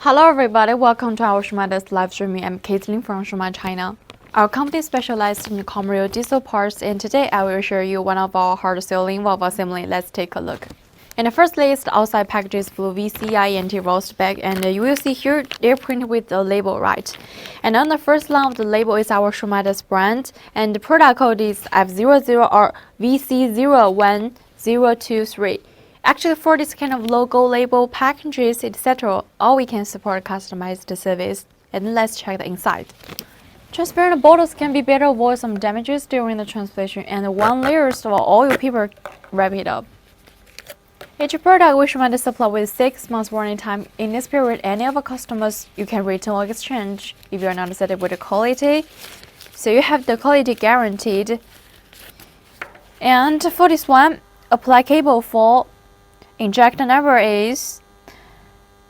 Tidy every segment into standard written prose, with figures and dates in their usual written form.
Hello everybody, welcome to our Shumatt's live streaming. I'm Caitlin from Shumatt, China. Our company specializes in commercial diesel parts, and today I will show you one of our hard-selling valve assembly. Let's take a look. In the first list, the outside package is F00VC01023 anti-rust bag, and you will see here they're printed with the label right. And on the first line of the label is our Shumatt's brand, and the product code is F00VC01023. Actually, for this kind of logo, label, packages, etc., all we can support customized service. And let's check the inside. Transparent bottles can be better avoid some damages during the transportation, and one layer of oil paper wrap it up. Each product we Shumatt supply with 6 months warranty time. In this period, any of our customers you can return or exchange if you are not satisfied with the quality. So you have the quality guaranteed. And for this one, apply cable for injector number is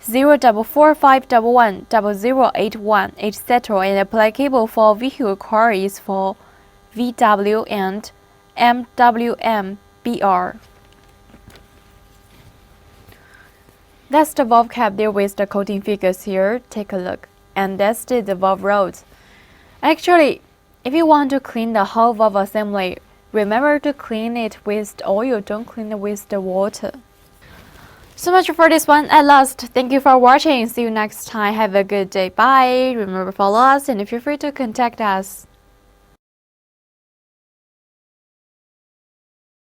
044511081, etc. And apply cable for vehicle car is for VW and MWMBR. That's the valve cap there with the coating figures here. Take a look. And that's the valve rods. Actually, if you want to clean the whole valve assembly, remember to clean it with the oil, don't clean it with the water. So much for this one. At last, thank you for watching. See you next time. Have a good day. Bye. Remember, follow us and feel free to contact us.